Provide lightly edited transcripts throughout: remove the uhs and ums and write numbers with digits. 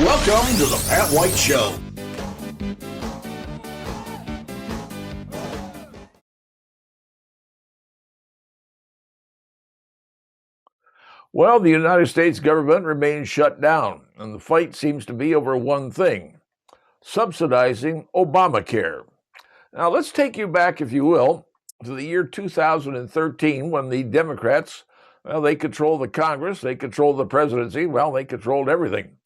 Welcome to the Pat White Show. Well, the United States government remains shut down, and the fight seems to be over one thing: subsidizing Obamacare. Now, let's take you back, if you will, to the year 2013 when the Democrats, well, they controlled the Congress, they controlled the presidency, well, they controlled everything.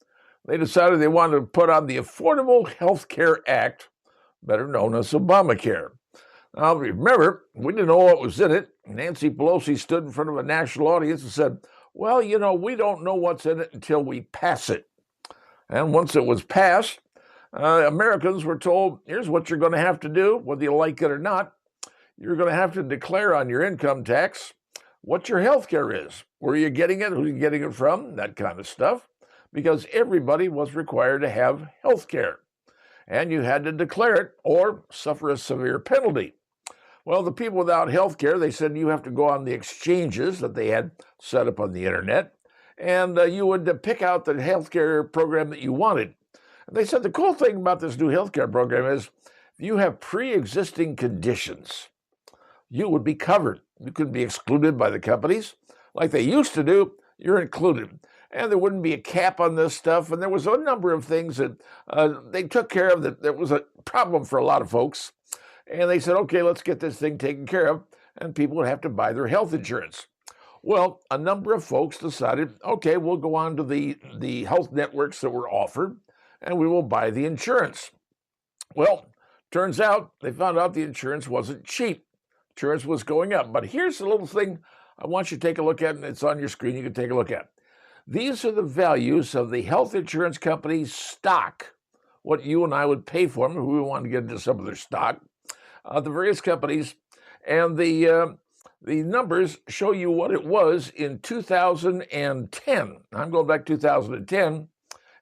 They decided they wanted to put on the Affordable Health Care Act, better known as Obamacare. Now, remember, we didn't know what was in it. Nancy Pelosi stood in front of a national audience and said, well, we don't know what's in it until we pass it. And once it was passed, Americans were told, here's what you're going to have to do, whether you like it or not. You're going to have to declare on your income tax what your health care is, where you're getting it, who you're getting it from, that kind of stuff, because everybody was required to have health care. And you had to declare it or suffer a severe penalty. Well, the people without health care, they said you have to go on the exchanges that they had set up on the internet, and you would pick out the health care program that you wanted. And they said the cool thing about this new health care program is if you have pre-existing conditions, you would be covered. You couldn't be excluded by the companies. Like they used to do, you're included. And there wouldn't be a cap on this stuff. And there was a number of things that they took care of that was a problem for a lot of folks. And they said, okay, let's get this thing taken care of. And people would have to buy their health insurance. Well, a number of folks decided, okay, we'll go on to the health networks that were offered, and we will buy the insurance. Well, turns out they found out the insurance wasn't cheap. Insurance was going up. But here's the little thing I want you to take a look at, and it's on your screen. You can take a look at. These are the values of the health insurance company's stock, what you and I would pay for them if we wanted to get into some of their stock, the various companies, and the numbers show you what it was in 2010. I'm going back to 2010,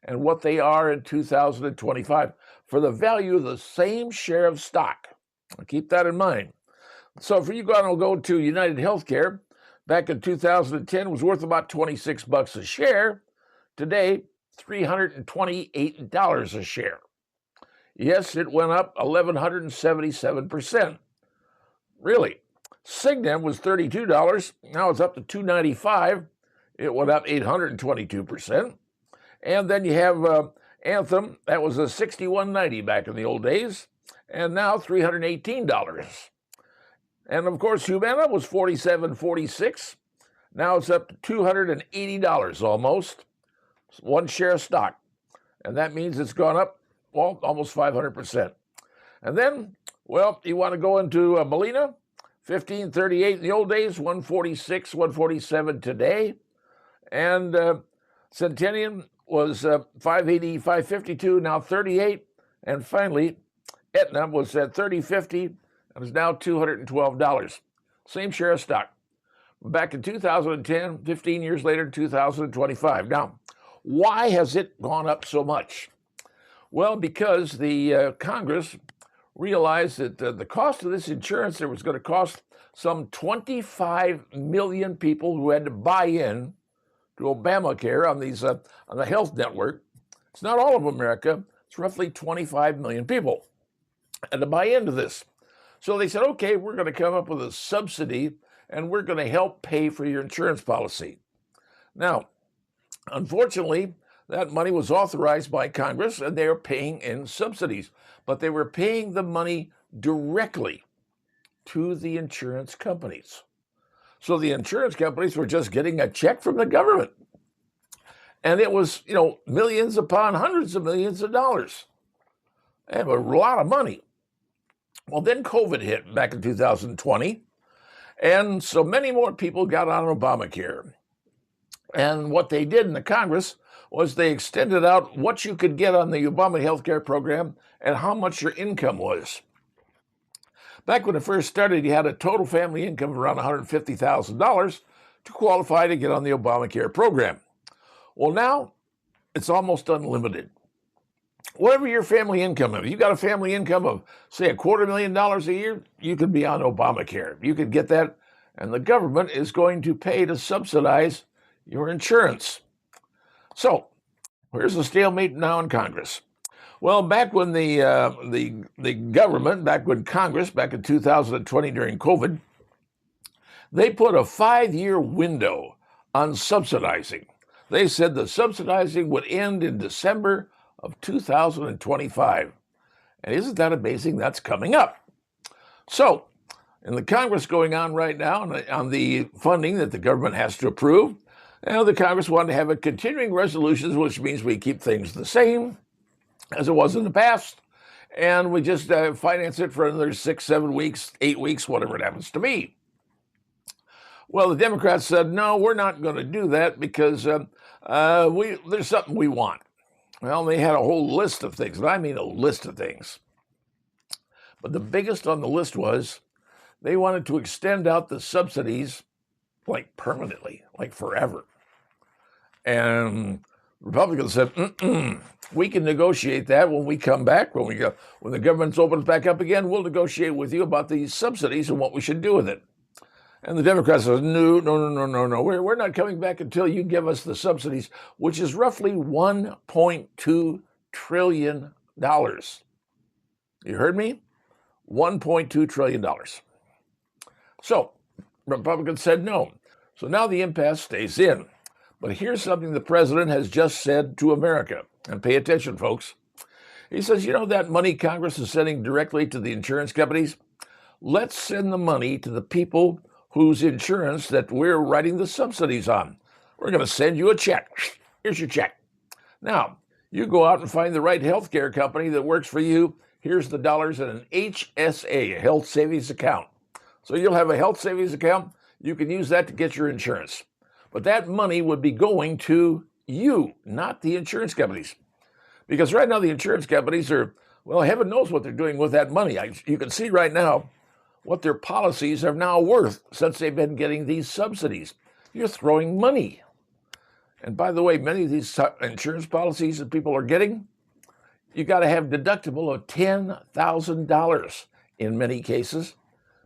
and what they are in 2025 for the value of the same share of stock. Keep that in mind. So if you go to United Healthcare, back in 2010 was worth about $26 a share. Today, $328 a share. Yes, it went up 1,177%. Really. Cigna was $32. Now it's up to $295. It went up 822%. And then you have Anthem. That was a $61.90 back in the old days, and now $318. And of course, Humana was $47.46. Now it's up to $280 almost. One share of stock. And that means it's gone up, well, almost 500%. And then, well, you want to go into Molina, $15.38 in the old days, $146, $147 today. And Centennial was $580, $552, now $38. And finally, Aetna was at $30.50 and is now $212. Same share of stock. Back in 2010, 15 years later, 2025. Now, why has it gone up so much? Well, because the Congress realized that the cost of this insurance, it was going to cost some 25 million people who had to buy in to Obamacare on these on the health network. It's not all of America. It's roughly 25 million people had to buy into this. So they said, okay, we're going to come up with a subsidy and we're going to help pay for your insurance policy. Now, unfortunately, that money was authorized by Congress and they were paying in subsidies, but they were paying the money directly to the insurance companies. So the insurance companies were just getting a check from the government. And it was, millions upon hundreds of millions of dollars. And a lot of money. Well, then COVID hit back in 2020. And so many more people got on Obamacare. And what they did in the Congress was they extended out what you could get on the Obama healthcare program and how much your income was. Back when it first started, you had a total family income of around $150,000 to qualify to get on the Obamacare program. Well, now it's almost unlimited. Whatever your family income is, you got a family income of, say, $250,000 a year, you could be on Obamacare. You could get that, and the government is going to pay to subsidize your insurance. So, where's the stalemate now in Congress? Well, back when the government, back when Congress, back in 2020 during COVID, they put a 5-year window on subsidizing. They said the subsidizing would end in December of 2025. And isn't that amazing? That's coming up. So, in the Congress going on right now on the funding that the government has to approve, the Congress wanted to have a continuing resolutions, which means we keep things the same as it was in the past, and we just finance it for another 6, 7 weeks, 8 weeks, whatever it happens to be. Well, the Democrats said, no, we're not going to do that because there's something we want. Well, they had a whole list of things, and I mean a list of things. But the biggest on the list was they wanted to extend out the subsidies like permanently, like forever. And Republicans said, we can negotiate that when we come back, when the government opens back up again, we'll negotiate with you about these subsidies and what we should do with it. And the Democrats said, no, we're not coming back until you give us the subsidies, which is roughly $1.2 trillion. You heard me? $1.2 trillion. So Republicans said no. So now the impasse stays in. But here's something the president has just said to America. And pay attention, folks. He says, that money Congress is sending directly to the insurance companies? Let's send the money to the people whose insurance that we're writing the subsidies on. We're going to send you a check. Here's your check. Now, you go out and find the right healthcare company that works for you. Here's the dollars in an HSA, a health savings account. So you'll have a health savings account. You can use that to get your insurance. But that money would be going to you, not the insurance companies. Because right now the insurance companies are, well, heaven knows what they're doing with that money. You can see right now what their policies are now worth since they've been getting these subsidies. You're throwing money. And by the way, many of these insurance policies that people are getting, you got to have deductible of $10,000 in many cases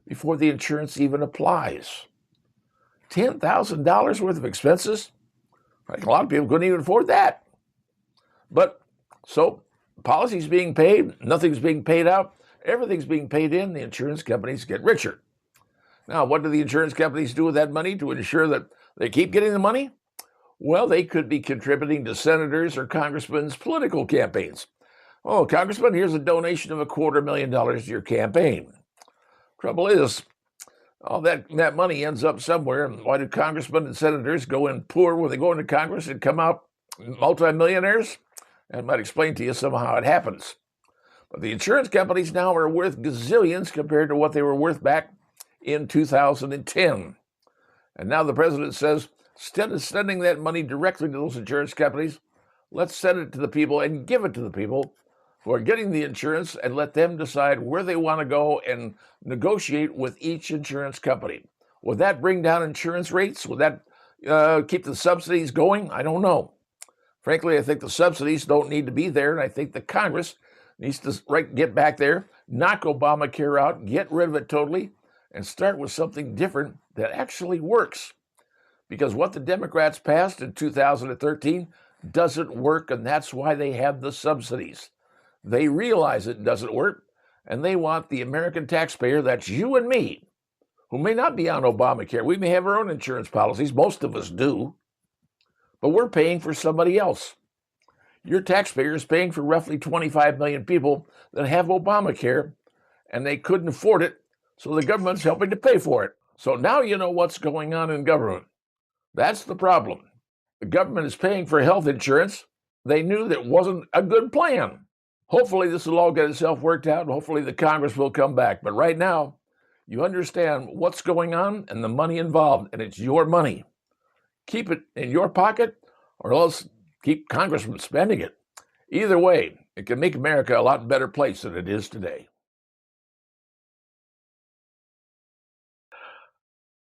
before the insurance even applies. $10,000 worth of expenses? Like a lot of people couldn't even afford that. But so policies being paid, nothing's being paid out, everything's being paid in, the insurance companies get richer. Now, what do the insurance companies do with that money to ensure that they keep getting the money? Well, they could be contributing to senators or congressmen's political campaigns. Oh, Congressman, here's a donation of $250,000 to your campaign. Trouble is, all that money ends up somewhere. And why do congressmen and senators go in poor when they go into Congress and come out multimillionaires? That might explain to you somehow how it happens. But the insurance companies now are worth gazillions compared to what they were worth back in 2010. And now the president says, instead of sending that money directly to those insurance companies, let's send it to the people and give it to the people who are getting the insurance and let them decide where they want to go and negotiate with each insurance company. Would that bring down insurance rates? Would that keep the subsidies going? I don't know. Frankly, I think the subsidies don't need to be there, and I think the Congress needs to get back there, knock Obamacare out, get rid of it totally, and start with something different that actually works. Because what the Democrats passed in 2013 doesn't work, and that's why they have the subsidies. They realize it doesn't work, and they want the American taxpayer, that's you and me, who may not be on Obamacare. We may have our own insurance policies, most of us do, but we're paying for somebody else. Your taxpayer is paying for roughly 25 million people that have Obamacare, and they couldn't afford it, so the government's helping to pay for it. So now you know what's going on in government. That's the problem. The government is paying for health insurance. They knew that wasn't a good plan. Hopefully this will all get itself worked out, and hopefully the Congress will come back. But right now, you understand what's going on and the money involved, and it's your money. Keep it in your pocket, or else keep Congressmen spending it. Either way, it can make America a lot better place than it is today.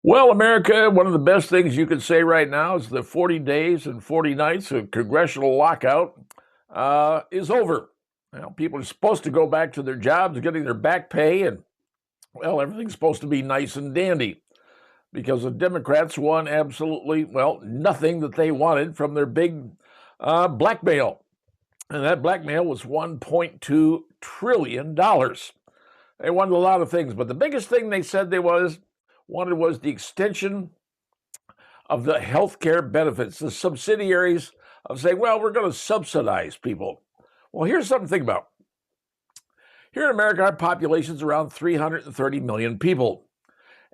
Well, America, one of the best things you could say right now is the 40 days and 40 nights of congressional lockout is over. People are supposed to go back to their jobs, getting their back pay, and, well, everything's supposed to be nice and dandy. because the Democrats won absolutely, well, nothing that they wanted from their big blackmail. And that blackmail was $1.2 trillion. They wanted a lot of things, but the biggest thing they said they wanted was the extension of the health care benefits, the subsidiaries of saying, well, we're going to subsidize people. Well, here's something to think about. Here in America, our population is around 330 million people,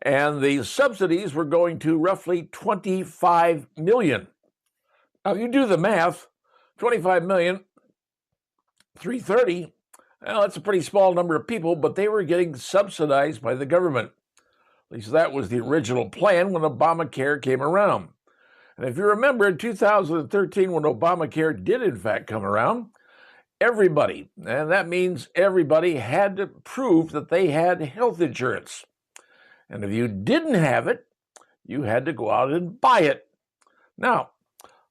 and the subsidies were going to roughly 25 million. Now, if you do the math, 25 million, 330, well, that's a pretty small number of people, but they were getting subsidized by the government. At least that was the original plan when Obamacare came around. And if you remember, in 2013, when Obamacare did in fact come around, everybody, and that means everybody, had to prove that they had health insurance. And if you didn't have it, you had to go out and buy it. Now,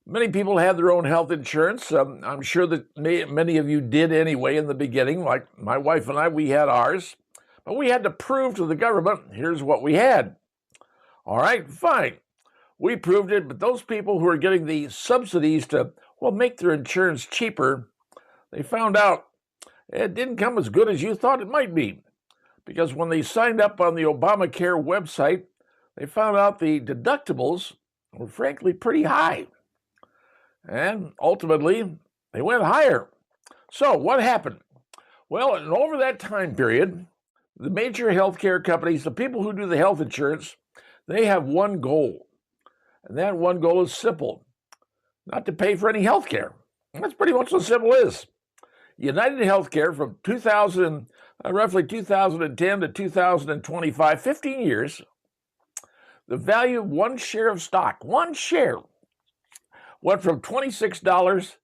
many people had their own health insurance. I'm sure that many of you did anyway in the beginning. Like my wife and I, we had ours. But we had to prove to the government, here's what we had. All right, fine. We proved it, but those people who are getting the subsidies to, well, make their insurance cheaper, they found out it didn't come as good as you thought it might be. Because when they signed up on the Obamacare website, they found out the deductibles were frankly pretty high. And ultimately, they went higher. So what happened? Well, and over that time period, the major healthcare companies, the people who do the health insurance, they have one goal. And that one goal is simple: not to pay for any health care. That's pretty much what simple is. United Healthcare from roughly 2010 to 2025, 15 years, the value of one share of stock, one share, went from $26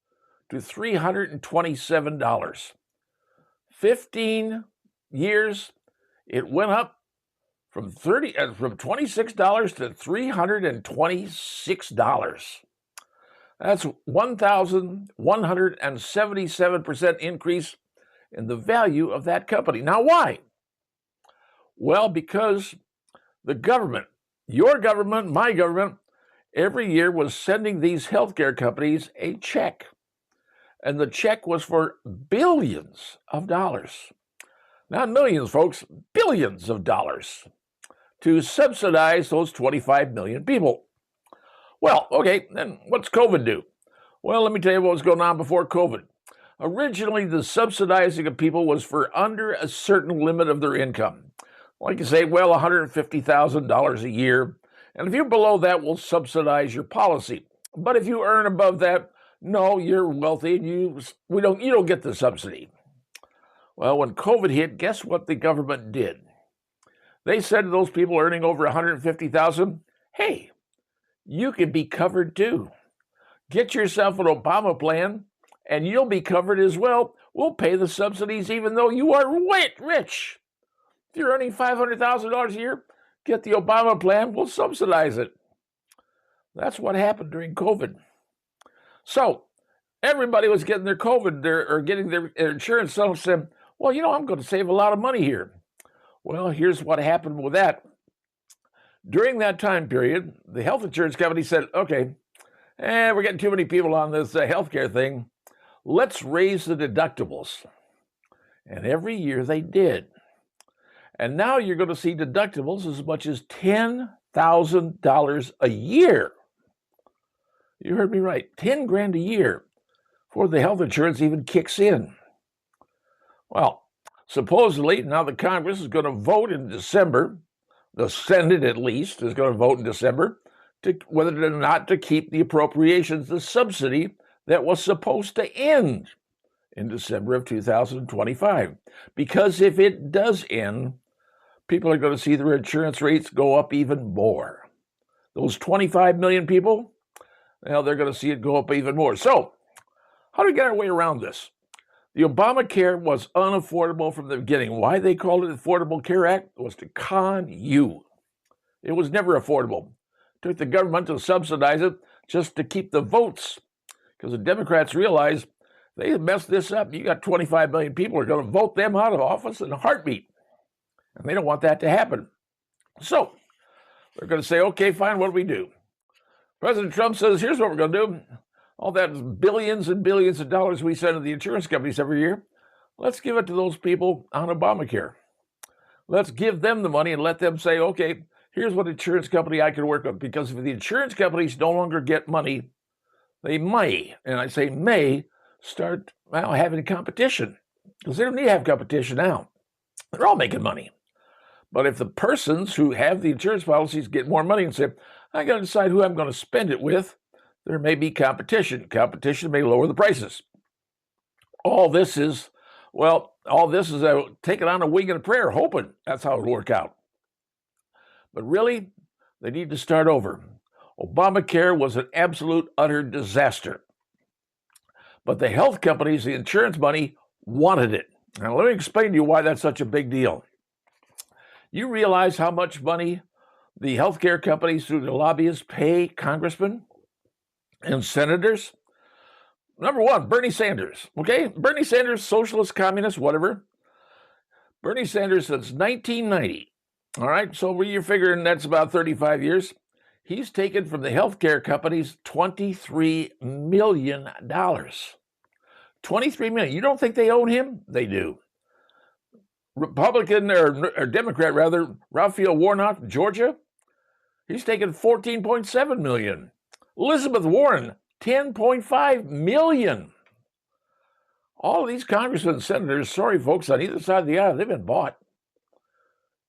to $327. 15 years, it went up from $26 to $326. That's 1,177% increase in the value of that company. Now, why? Well, because the government, your government, my government, every year was sending these healthcare companies a check. And the check was for billions of dollars. Not millions, folks, billions of dollars to subsidize those 25 million people. Well, okay, then what's COVID do? Well, let me tell you what was going on before COVID. Originally, the subsidizing of people was for under a certain limit of their income. Like you say, well, $150,000 a year. And if you're below that, we'll subsidize your policy. But if you earn above that, no, you're wealthy and you don't get the subsidy. Well, when COVID hit, guess what the government did? They said to those people earning over $150,000, hey, you can be covered too. Get yourself an Obama plan and you'll be covered as well. We'll pay the subsidies even though you are rich. If you're earning $500,000 a year, get the Obama plan, we'll subsidize it. That's what happened during COVID. So everybody was getting their getting their insurance. Some said, well, I'm going to save a lot of money here. Well, here's what happened with that. During that time period, the health insurance company said, okay, we're getting too many people on this healthcare thing. Let's raise the deductibles. And every year they did. And now you're going to see deductibles as much as $10,000 a year. You heard me right, 10 grand a year before the health insurance even kicks in. Well, supposedly now the Congress is going to vote in December. The Senate, at least, is going to vote in December to whether or not to keep the appropriations, the subsidy that was supposed to end in December of 2025. Because if it does end, people are going to see their insurance rates go up even more. Those 25 million people, well, they're going to see it go up even more. So, how do we get our way around this? The Obamacare was unaffordable from the beginning. Why they called it the Affordable Care Act was to con you. It was never affordable. It took the government to subsidize it just to keep the votes. Because the Democrats realized they messed this up. You got 25 million people who are going to vote them out of office in a heartbeat. And they don't want that to happen. So, They're going to say, okay, fine, what do we do? President Trump says, here's what we're going to do. All that billions and billions of dollars we send to the insurance companies every year, let's give it to those people on Obamacare. Let's give them the money and let them say, okay, here's what insurance company I can work with. Because if the insurance companies no longer get money, they may, and I say may, start having competition. Because they don't need to have competition now. They're all making money. But if the persons who have the insurance policies get more money and say, I got to decide who I'm going to spend it with, there may be competition. Competition may lower the prices. All this is taking on a wing and a prayer, hoping that's how it'll work out. But really, they need to start over. Obamacare was an absolute, utter disaster. But the health companies, the insurance money, wanted it. Now, let me explain to you why that's such a big deal. You realize how much money the healthcare companies through the lobbyists pay congressmen and senators? Number one, Bernie Sanders. Okay, Bernie Sanders, socialist, communist, whatever. Bernie Sanders since 1990. All right, so you're figuring that's about 35 years. He's taken from the healthcare companies $23 million. $23 million. You don't think they own him? They do. Republican or Democrat rather, Raphael Warnock, Georgia, he's taken $14.7 million. Elizabeth Warren, $10.5 million. All of these congressmen and senators, sorry folks, on either side of the aisle, they've been bought.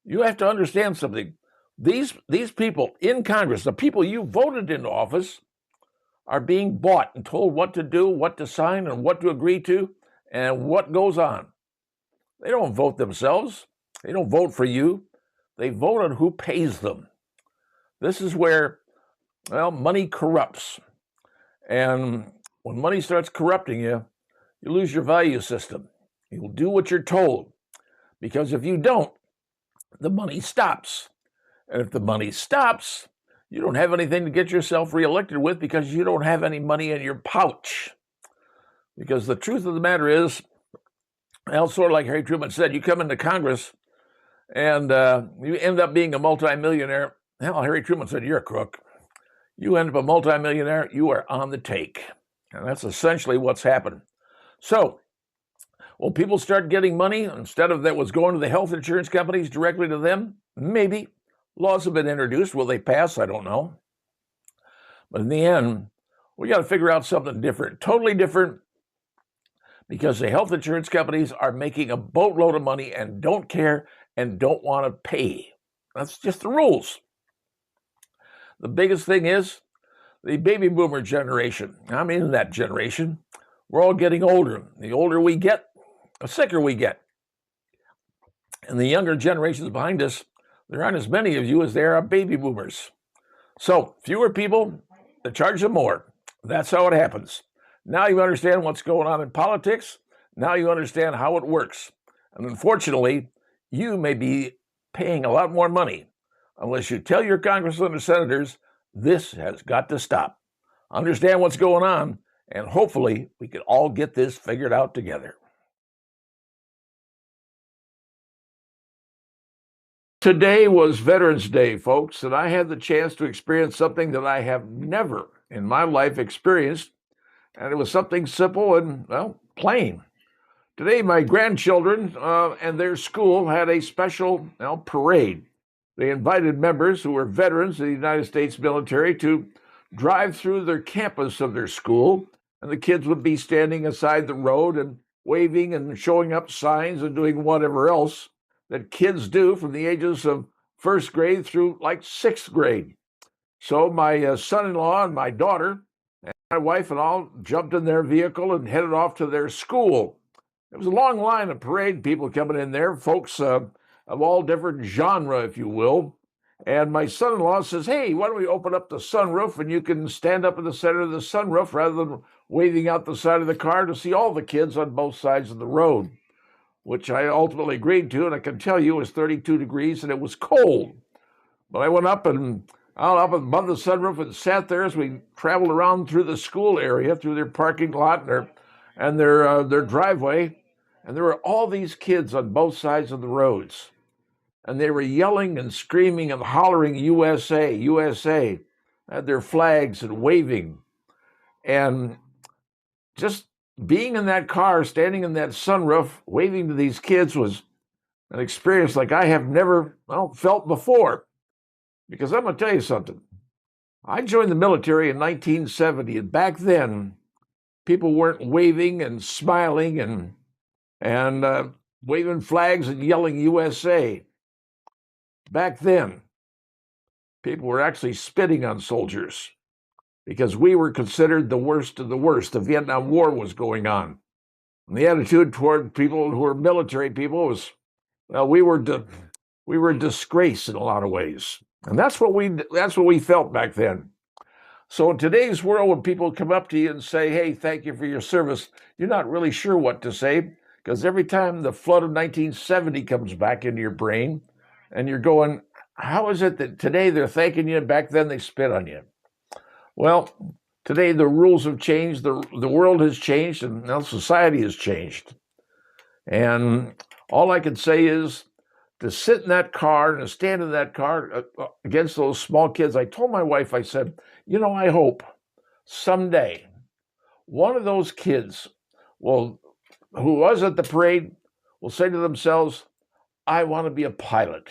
You have to understand something. These people in Congress, the people you voted into office, are being bought and told what to do, what to sign, and what to agree to, and what goes on. They don't vote themselves. They don't vote for you. They vote on who pays them. This is where, money corrupts. And when money starts corrupting you, you lose your value system. You'll do what you're told. Because if you don't, the money stops. And if the money stops, you don't have anything to get yourself reelected with because you don't have any money in your pouch. Because the truth of the matter is, sort of like Harry Truman said, you come into Congress and you end up being a multimillionaire. Hell, Harry Truman said, you're a crook. You end up a multimillionaire, you are on the take. And that's essentially what's happened. So, will people start getting money instead of that was going to the health insurance companies directly to them? Maybe. Laws have been introduced. Will they pass? I don't know. But in the end, we got to figure out something different, totally different, because the health insurance companies are making a boatload of money and don't care and don't want to pay. That's just the rules. The biggest thing is the baby boomer generation. I'm in that generation. We're all getting older. The older we get, the sicker we get. And the younger generations behind us, there aren't as many of you as there are baby boomers. So fewer people, they charge them more. That's how it happens. Now you understand what's going on in politics. Now you understand how it works. And unfortunately, you may be paying a lot more money unless you tell your congressmen and senators, this has got to stop. Understand what's going on, and hopefully we can all get this figured out together. Today was Veterans Day, folks, and I had the chance to experience something that I have never in my life experienced, and it was something simple and, plain. Today, my grandchildren and their school had a special parade. They invited members who were veterans of the United States military to drive through their campus of their school, and the kids would be standing aside the road and waving and showing up signs and doing whatever else that kids do from the ages of first grade through like sixth grade. So my son-in-law and my daughter and my wife and all jumped in their vehicle and headed off to their school. There was a long line of parade people coming in there, folks of all different genre, if you will. And my son-in-law says, hey, why don't we open up the sunroof and you can stand up in the center of the sunroof rather than waving out the side of the car to see all the kids on both sides of the road, which I ultimately agreed to. And I can tell you it was 32 degrees and it was cold. But I went up above the sunroof and sat there as we traveled around through the school area, through their parking lot and their driveway. And there were all these kids on both sides of the roads. and they were yelling and screaming and hollering USA, USA, had their flags and waving. And just being in that car, standing in that sunroof, waving to these kids was an experience like I have never felt before. Because I'm going to tell you something. I joined the military in 1970, and back then, people weren't waving and smiling and waving flags and yelling USA. Back then, people were actually spitting on soldiers because we were considered the worst of the worst. The Vietnam War was going on. And the attitude toward people who were military people was, well, we were a disgrace in a lot of ways. And that's what we felt back then. So in today's world, when people come up to you and say, hey, thank you for your service, you're not really sure what to say, because every time the flood of 1970 comes back into your brain, and you're going, how is it that today they're thanking you and back then they spit on you? Well, today the rules have changed, the world has changed, and now society has changed. And all I can say is to sit in that car and to stand in that car against those small kids. I told my wife, I said, I hope someday one of those kids who was at the parade will say to themselves, I want to be a pilot.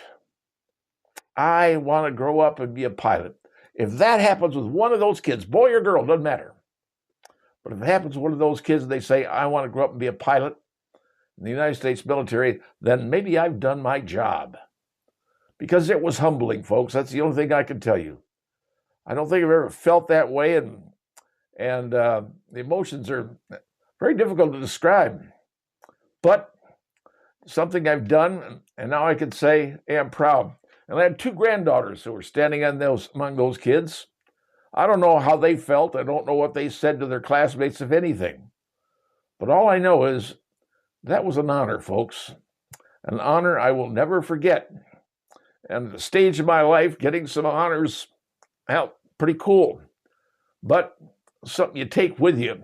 I want to grow up and be a pilot. If that happens with one of those kids, boy or girl, doesn't matter. But if it happens with one of those kids and they say, I want to grow up and be a pilot in the United States military, then maybe I've done my job. Because it was humbling, folks. That's the only thing I can tell you. I don't think I've ever felt that way, and the emotions are very difficult to describe. But something I've done, and now I can say, hey, I'm proud. And I had two granddaughters who were standing among those kids. I don't know how they felt. I don't know what they said to their classmates, if anything. But all I know is that was an honor, folks. An honor I will never forget. And the stage of my life, getting some honors, well, pretty cool. But something you take with you.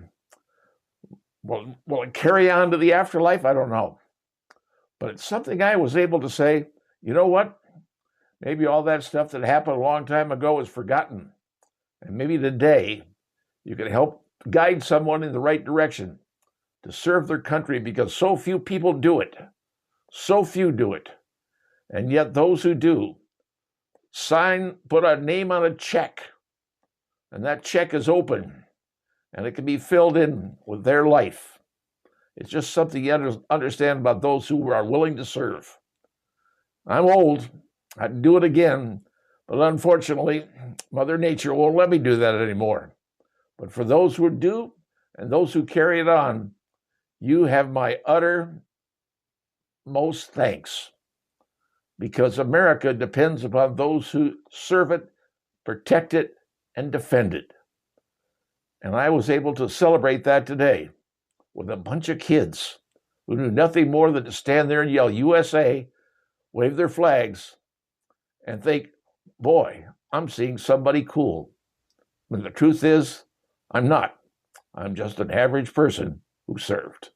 Will it carry on to the afterlife? I don't know. But it's something I was able to say, you know what? Maybe all that stuff that happened a long time ago is forgotten. And maybe today you can help guide someone in the right direction to serve their country, because so few people do it. So few do it. And yet those who do put a name on a check, and that check is open, and it can be filled in with their life. It's just something you understand about those who are willing to serve. I'm old. I'd do it again, but unfortunately, Mother Nature won't let me do that anymore. But for those who do, and those who carry it on, you have my uttermost thanks. Because America depends upon those who serve it, protect it, and defend it. And I was able to celebrate that today with a bunch of kids who knew nothing more than to stand there and yell USA, wave their flags, and think, boy, I'm seeing somebody cool. But the truth is, I'm not. I'm just an average person who served.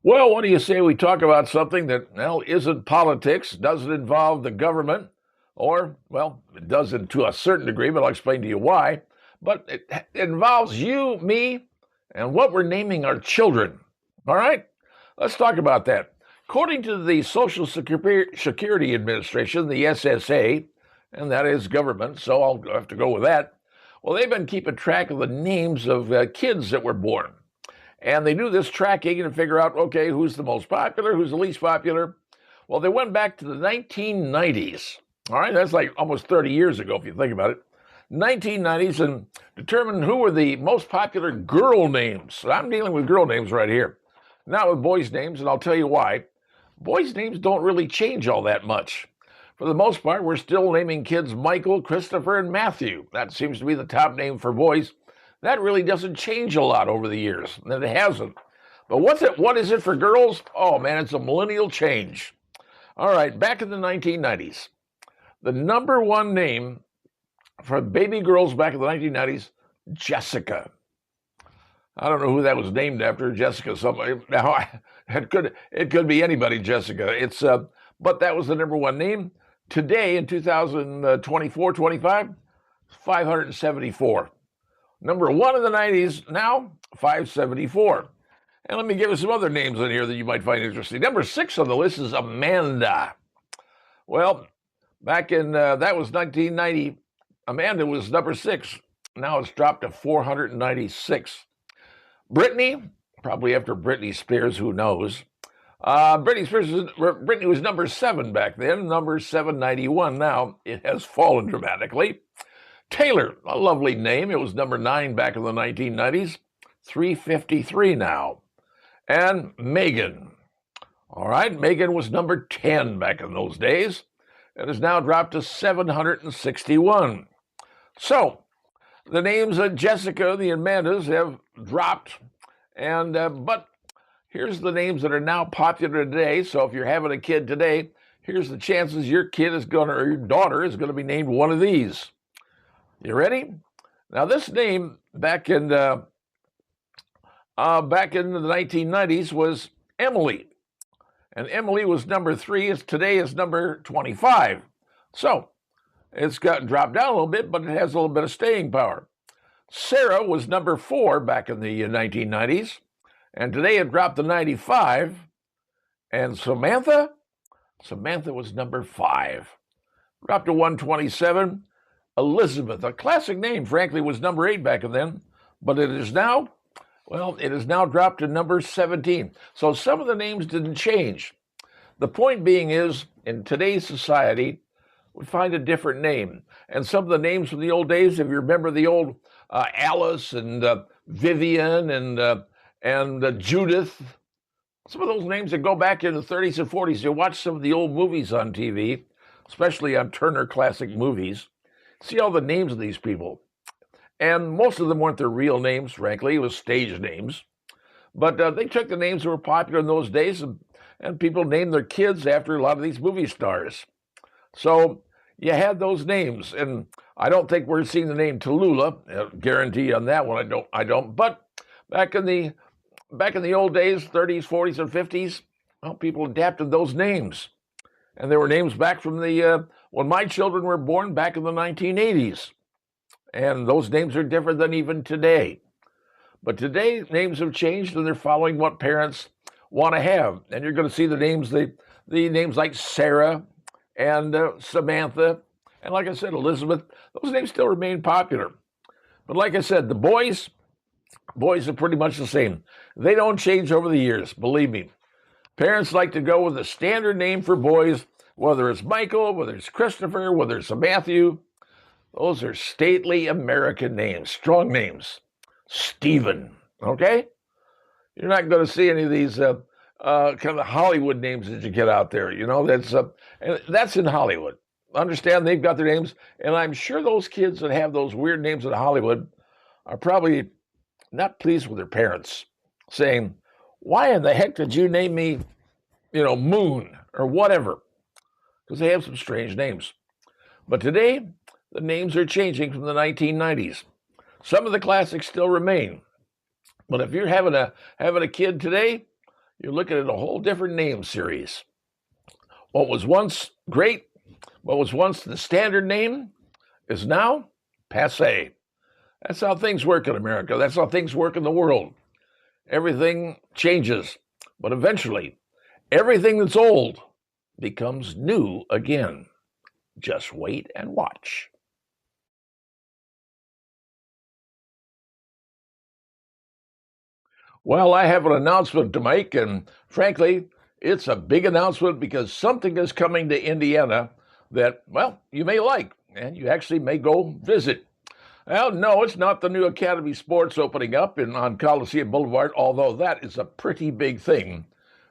Well, what do you say we talk about something that, isn't politics, doesn't involve the government, or, it does to a certain degree, but I'll explain to you why. But it involves you, me, and what we're naming our children. All right? Let's talk about that. According to the Social Security Administration, the SSA, and that is government, so I'll have to go with that. Well, they've been keeping track of the names of kids that were born. And they do this tracking and figure out, okay, who's the most popular, who's the least popular. Well, they went back to the 1990s. All right, that's like almost 30 years ago, if you think about it. 1990s, and determined who were the most popular girl names. So I'm dealing with girl names right here, not with boys' names, and I'll tell you why. Boys' names don't really change all that much. For the most part, we're still naming kids Michael, Christopher, and Matthew. That seems to be the top name for boys. That really doesn't change a lot over the years, and it hasn't. But what is it for girls? Oh man, it's a millennial change. All right, back in the 1990s, the number one name for baby girls back in the 1990s, Jessica. I don't know who that was named after, Jessica. Somebody. Now it could be anybody, Jessica. But that was the number one name. Today in 2024, 25, 574. Number one in the 90s, now 574. And let me give you some other names in here that you might find interesting. Number 6 on the list is Amanda. Well, back in, that was 1990. Amanda was number 6. Now it's dropped to 496. Brittany, probably after Britney Spears, who knows. Brittany was number 7 back then, number 791 now. It has fallen dramatically. Taylor, a lovely name. It was number 9 back in the 1990s, 353 now. And Megan. All right, Megan was number 10 back in those days. It has now dropped to 761. So, the names of Jessica, the Amandas, have dropped. And but here's the names that are now popular today. So if you're having a kid today, here's the chances your kid is going to, or your daughter is going to be named one of these. You ready? Now this name back in the 1990s was Emily, and Emily was number 3. Today is number 25. So it's gotten dropped down a little bit, but it has a little bit of staying power. Sarah was number 4 back in the 1990s, and today it dropped to 95. And Samantha was number 5, dropped to 127. Elizabeth, a classic name, frankly, was number 8 back then, but it is now dropped to number 17. So some of the names didn't change. The point being is, in today's society, we find a different name. And some of the names from the old days, if you remember the old Alice and Vivian and Judith, some of those names that go back in the 30s and 40s. You watch some of the old movies on TV, especially on Turner Classic Movies, see all the names of these people. And most of them weren't their real names, frankly. It was stage names. But they took the names that were popular in those days, and people named their kids after a lot of these movie stars. So you had those names, and I don't think we're seeing the name Tallulah. Guarantee on that one, I don't. But back in the old days, 30s, 40s, and 50s, well, people adapted those names, and there were names back from when my children were born back in the 1980s, and those names are different than even today. But today, names have changed, and they're following what parents want to have, and you're going to see the names like Sarah and Samantha, and like I said, Elizabeth. Those names still remain popular. But like I said, the boys are pretty much the same. They don't change over the years, believe me. Parents like to go with a standard name for boys, whether it's Michael, whether it's Christopher, whether it's a Matthew. Those are stately American names, strong names. Stephen, okay? You're not going to see any of these kind of Hollywood names that you get out there. You know, that's in Hollywood. Understand they've got their names, and I'm sure those kids that have those weird names in Hollywood are probably not pleased with their parents, saying, why in the heck did you name me, Moon or whatever? Because they have some strange names. But today, the names are changing from the 1990s. Some of the classics still remain. But if you're having a kid today, you're looking at a whole different name series. What was once great, what was once the standard name, is now passé. That's how things work in America. That's how things work in the world. Everything changes, but eventually, everything that's old becomes new again. Just wait and watch. Well, I have an announcement to make, and frankly, it's a big announcement because something is coming to Indiana that, well, you may like, and you actually may go visit. Well, no, it's not the new Academy Sports opening up on Coliseum Boulevard, although that is a pretty big thing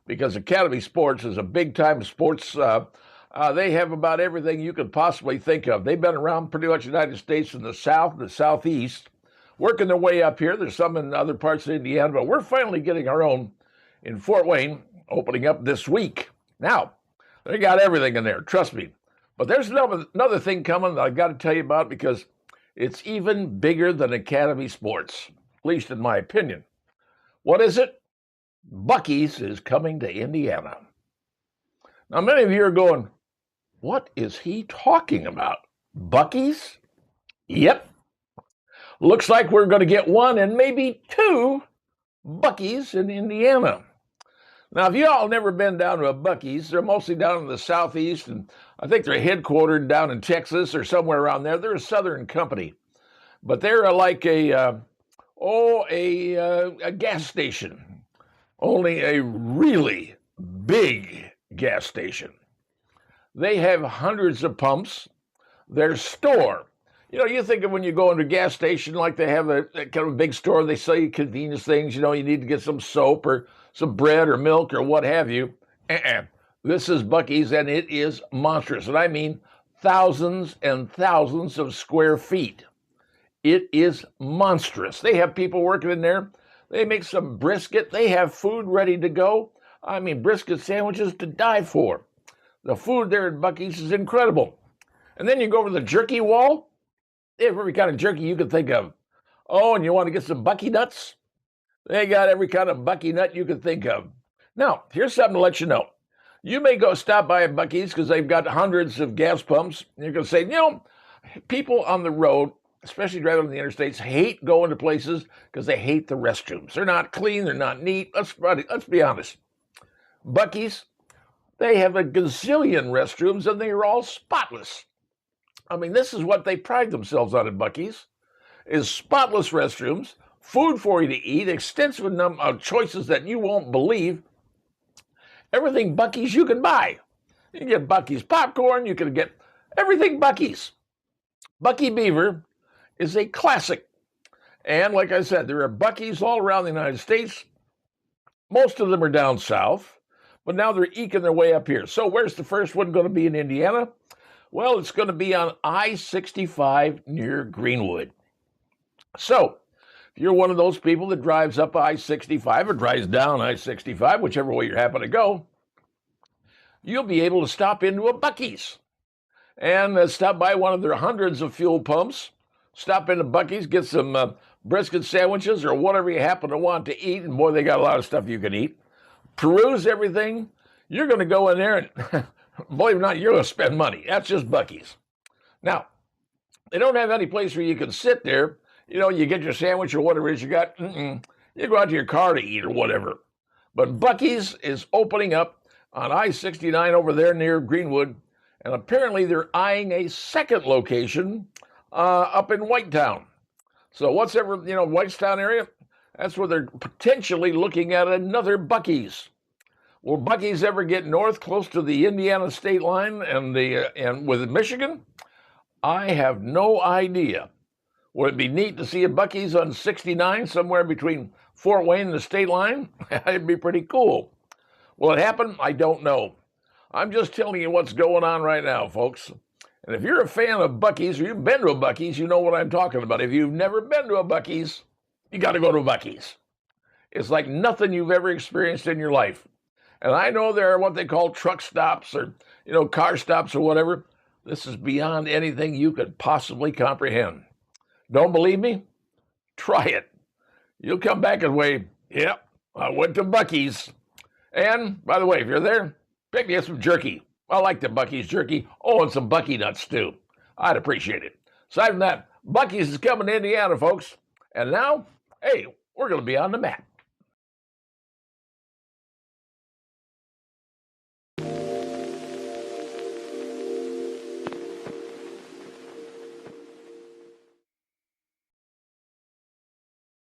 because Academy Sports is a big-time sports. They have about everything you could possibly think of. They've been around pretty much the United States in the South and the Southeast, working their way up here. There's some in other parts of Indiana, but we're finally getting our own in Fort Wayne, opening up this week. Now, they got everything in there, trust me. But there's another thing coming that I got to tell you about because it's even bigger than Academy Sports, at least in my opinion. What is it? Buc-ee's is coming to Indiana. Now, many of you are going, what is he talking about? Buc-ee's? Yep. Looks like we're going to get one and maybe two Buc-ee's in Indiana. Now, if you all never been down to a Buc-ee's, they're mostly down in the southeast, and I think they're headquartered down in Texas or somewhere around there. They're a Southern company, but they're like a gas station, only a really big gas station. They have hundreds of pumps. Their store, you think of when you go into a gas station, like they have a kind of a big store, they sell you convenience things, you need to get some soap or some bread or milk or what have you. This is Buc-ee's, and it is monstrous. And I mean thousands and thousands of square feet. It is monstrous. They have people working in there. They make some brisket. They have food ready to go. I mean, brisket sandwiches to die for. The food there at Buc-ee's is incredible. And then you go over to the jerky wall. They have every kind of jerky you can think of. Oh, and you want to get some Buc-ee nuts? They got every kind of Buc-ee nut you can think of. Now, here's something to let you know. You may go stop by a Buc-ee's because they've got hundreds of gas pumps. And you're going to say, people on the road, especially driving on the interstates, hate going to places because they hate the restrooms. They're not clean. They're not neat. Let's be honest. Buc-ee's, they have a gazillion restrooms, and they are all spotless. I mean, this is what they pride themselves on at Buc-ee's, is spotless restrooms, food for you to eat, extensive number of choices that you won't believe. Everything Buc-ee's you can buy. You can get Buc-ee's popcorn. You can get everything Buc-ee's. Buc-ee Beaver is a classic. And like I said, there are Buc-ee's all around the United States. Most of them are down south, but now they're eking their way up here. So where's the first one going to be in Indiana? Well, it's going to be on I-65 near Greenwood. So if you're one of those people that drives up I-65 or drives down I-65, whichever way you happen to go, you'll be able to stop into a Buc-ee's and stop by one of their hundreds of fuel pumps, stop into Buc-ee's, get some brisket sandwiches or whatever you happen to want to eat. And boy, they got a lot of stuff you can eat. Peruse everything. You're going to go in there and believe it or not, you're going to spend money. That's just Buc-ee's. Now, they don't have any place where you can sit there. You get your sandwich or whatever it is you got. You go out to your car to eat or whatever. But Buc-ee's is opening up on I-69 over there near Greenwood. And apparently they're eyeing a second location up in Whitetown. So Whitetown area, that's where they're potentially looking at another Buc-ee's. Will Buc-ee's ever get north, close to the Indiana state line and with Michigan? I have no idea. Would it be neat to see a Buc-ee's on 69 somewhere between Fort Wayne and the state line? It'd be pretty cool. Will it happen? I don't know. I'm just telling you what's going on right now, folks. And if you're a fan of Buc-ee's or you've been to a Buc-ee's, you know what I'm talking about. If you've never been to a Buc-ee's, you got to go to a Buc-ee's. It's like nothing you've ever experienced in your life. And I know there are what they call truck stops or, car stops or whatever. This is beyond anything you could possibly comprehend. Don't believe me? Try it. You'll come back and say, yep, I went to Buc-ee's. And, by the way, if you're there, pick me up some jerky. I like the Buc-ee's jerky. Oh, and some Buc-ee nuts, too. I'd appreciate it. Aside from that, Buc-ee's is coming to Indiana, folks. And now, hey, we're going to be on the map.